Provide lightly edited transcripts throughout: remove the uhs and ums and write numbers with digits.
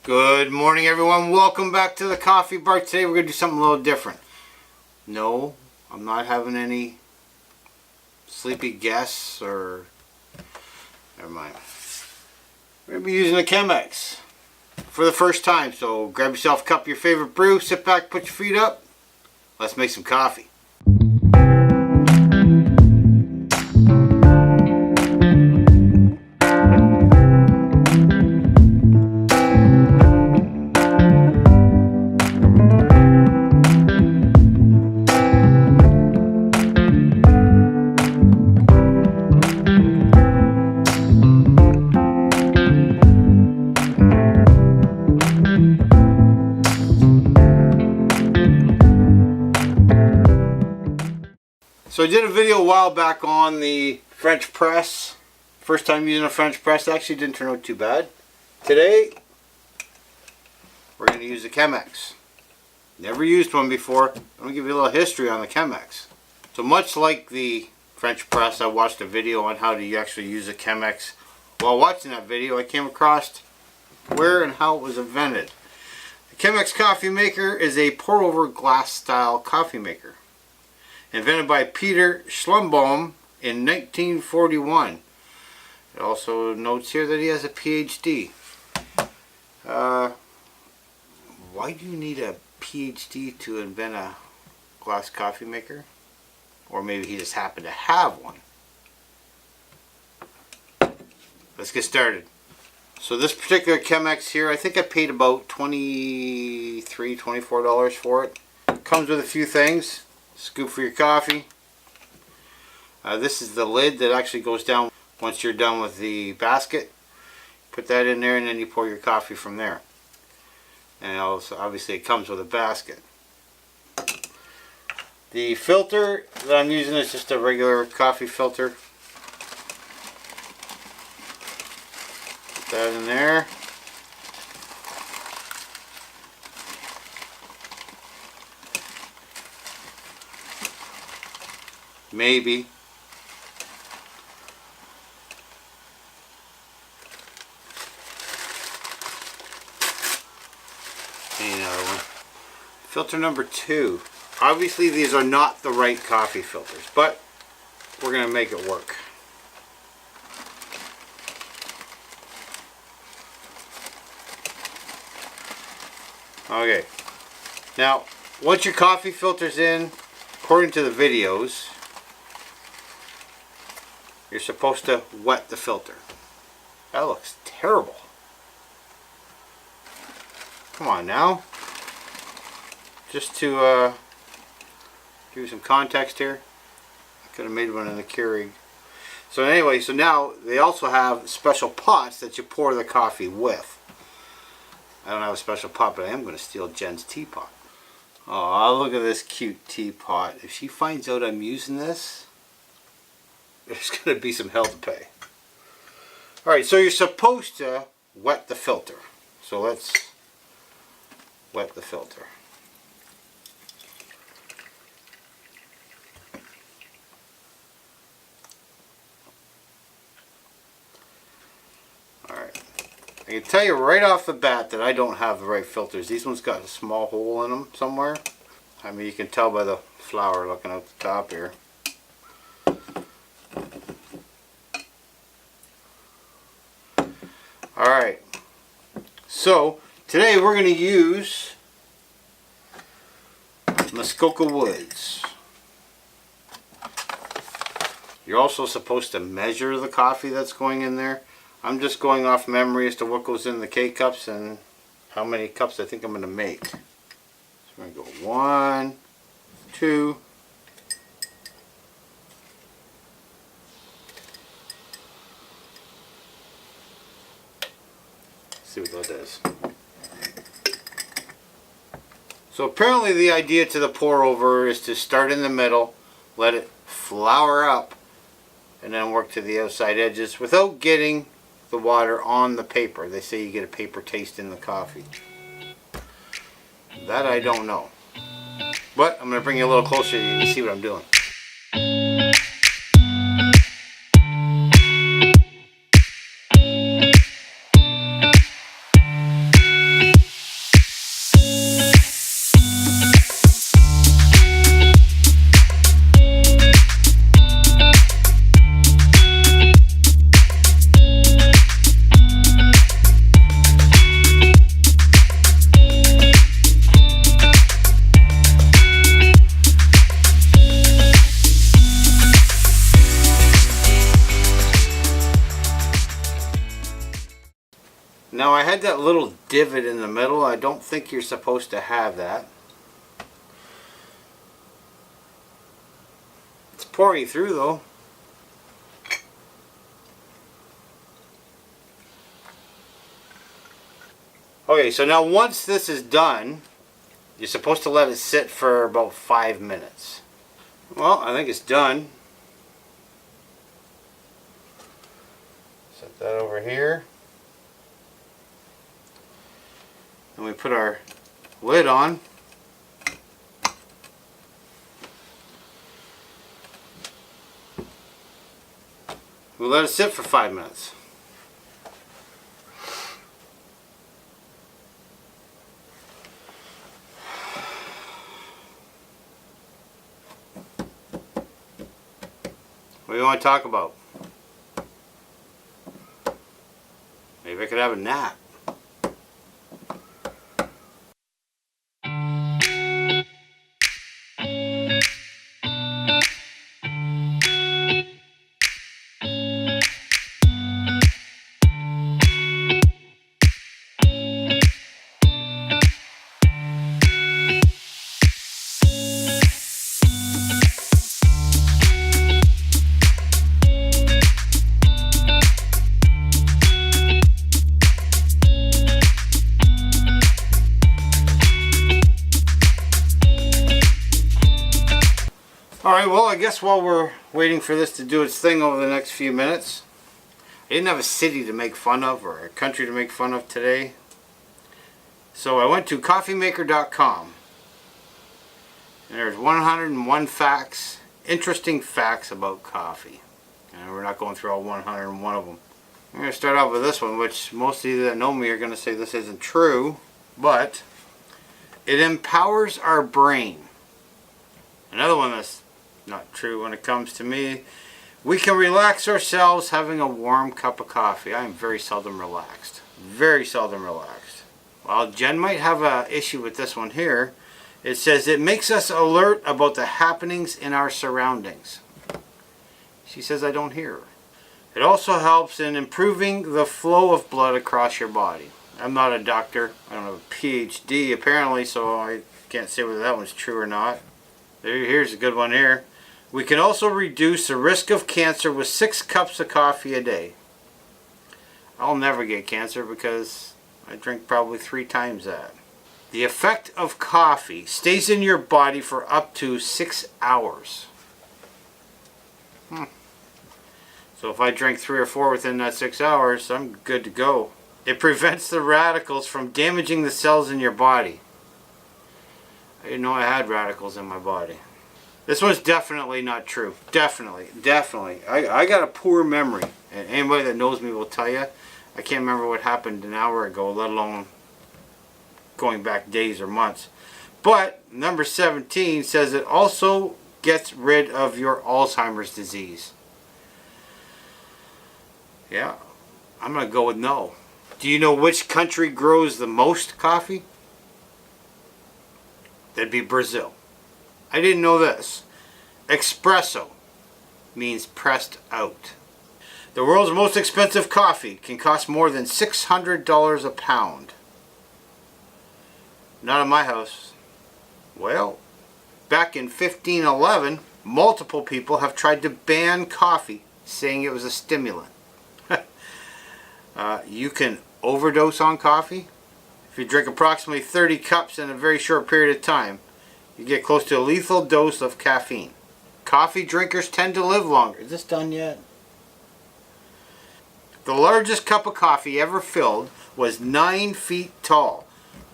Good morning, everyone. Welcome back to the Coffee Bar. Today we're going to do something a little different. No, I'm not having any sleepy guests or... Never mind. We're going to be using the CHEMEX for the first time. So grab yourself a cup of your favorite brew, sit back, put your feet up. Let's make some coffee. So I did a video a while back on the French press. First time using a French press. Actually didn't turn out too bad. Today we're going to use the CHEMEX. Never used one before. I'm going to give you a little history on the CHEMEX. So much like the French press, I watched a video on how to actually use a CHEMEX. While watching that video, I came across where and how it was invented. The CHEMEX coffee maker is a pour-over glass style coffee maker. Invented by Peter Schlumbaum in 1941. It also notes here that he has a PhD. Why do you need a PhD to invent a glass coffee maker? Or maybe he just happened to have one. Let's get started. So this particular CHEMEX here, I think I paid about $23, $24 for it. Comes with a few things. Scoop for your coffee. This is the lid that actually goes down once you're done with the basket. Put that in there and then you pour your coffee from there. And also obviously it comes with a basket. The filter that I'm using is just a regular coffee filter. Put that in there. Maybe. Another one. Filter number 2. Obviously these are not the right coffee filters, but we're going to make it work. Okay. Now, once your coffee filter's in, according to the videos, you're supposed to wet the filter. That looks terrible. Come on now. Just to give you some context here. I could have made one in the Keurig. So anyway, so now they also have special pots that you pour the coffee with. I don't have a special pot, but I am going to steal Jen's teapot. Oh, look at this cute teapot. If she finds out I'm using this, there's going to be some hell to pay. Alright, so you're supposed to wet the filter. So let's wet the filter. Alright. I can tell you right off the bat that I don't have the right filters. These ones got a small hole in them somewhere. I mean, you can tell by the flower looking out the top here. Alright, so today we're going to use Muskoka Woods. You're also supposed to measure the coffee that's going in there. I'm just going off memory as to what goes in the K-cups and how many cups I think I'm going to make. So we're going to go 1, 2, see what that does. So apparently the idea to the pour over is to start in the middle, let it flour up, and then work to the outside edges without getting the water on the paper. They say you get a paper taste in the coffee. That I don't know. But I'm going to bring you a little closer so you can see what I'm doing. I had that little divot in the middle. I don't think you're supposed to have that. It's pouring through though. Okay, so now once this is done, you're supposed to let it sit for about 5 minutes. Well, I think it's done. Set that over here. And we put our lid on. We'll let it sit for 5 minutes. What do you want to talk about? Maybe I could have a nap. Alright, well, I guess while we're waiting for this to do its thing over the next few minutes, I didn't have a city to make fun of or a country to make fun of today. So I went to coffeemaker.com and there's 101 facts, interesting facts about coffee. And we're not going through all 101 of them. I'm going to start off with this one, which most of you that know me are going to say this isn't true, but it empowers our brain. Another one that's not true when it comes to me. We can relax ourselves having a warm cup of coffee. I am very seldom relaxed. Very seldom relaxed. While Jen might have an issue with this one here, it says it makes us alert about the happenings in our surroundings. She says I don't hear her. It also helps in improving the flow of blood across your body. I'm not a doctor. I don't have a PhD apparently, so I can't say whether that one's true or not. Here's a good one here. We can also reduce the risk of cancer with 6 cups of coffee a day. I'll never get cancer because I drink probably 3 times that. The effect of coffee stays in your body for up to 6 hours. So if I drink 3 or 4 within that 6 hours, I'm good to go. It prevents the radicals from damaging the cells in your body. I didn't know I had radicals in my body. This one's definitely not true. Definitely. I got a poor memory. And anybody that knows me will tell you, I can't remember what happened an hour ago, let alone going back days or months. But number 17 says it also gets rid of your Alzheimer's disease. Yeah, I'm going to go with no. Do you know which country grows the most coffee? That'd be Brazil. I didn't know this. Espresso means pressed out. The world's most expensive coffee can cost more than $600 a pound. Not in my house. Well, back in 1511, multiple people have tried to ban coffee, saying it was a stimulant. You can overdose on coffee. If you drink approximately 30 cups in a very short period of time, you get close to a lethal dose of caffeine. Coffee drinkers tend to live longer. Is this done yet? The largest cup of coffee ever filled was 9 feet tall.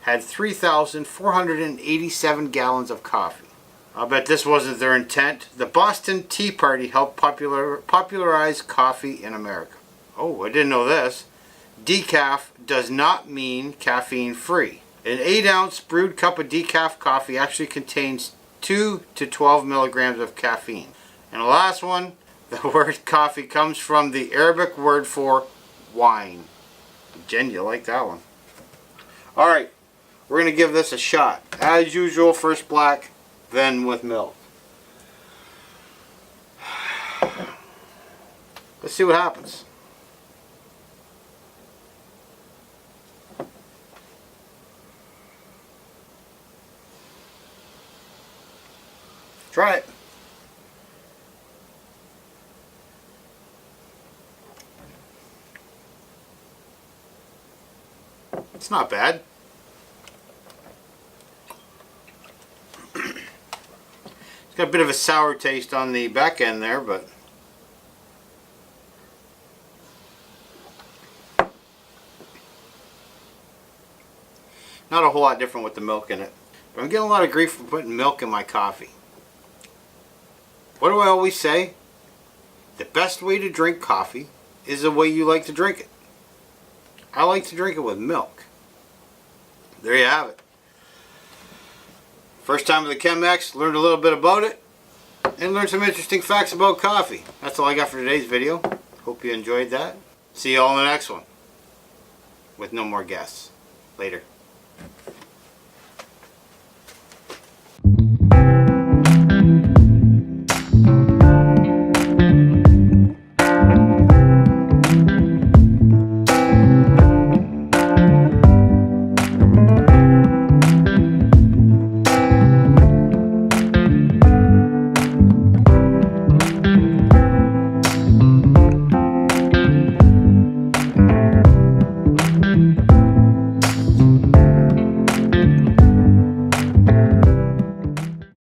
Had 3,487 gallons of coffee. I'll bet this wasn't their intent. The Boston Tea Party helped popularize coffee in America. Oh, I didn't know this. Decaf does not mean caffeine free. An 8-ounce brewed cup of decaf coffee actually contains 2 to 12 milligrams of caffeine. And the last one, the word coffee comes from the Arabic word for wine. Jen, you like that one. Alright, we're going to give this a shot. As usual, first black, then with milk. Let's see what happens. Try it. It's not bad. It's got a bit of a sour taste on the back end there, but not a whole lot different with the milk in it. But I'm getting a lot of grief for putting milk in my coffee. What do I always say? The best way to drink coffee is the way you like to drink it. I like to drink it with milk. There you have it. First time with the CHEMEX, learned a little bit about it, and learned some interesting facts about coffee. That's all I got for today's video. Hope you enjoyed that. See you all in the next one, with no more guests. Later.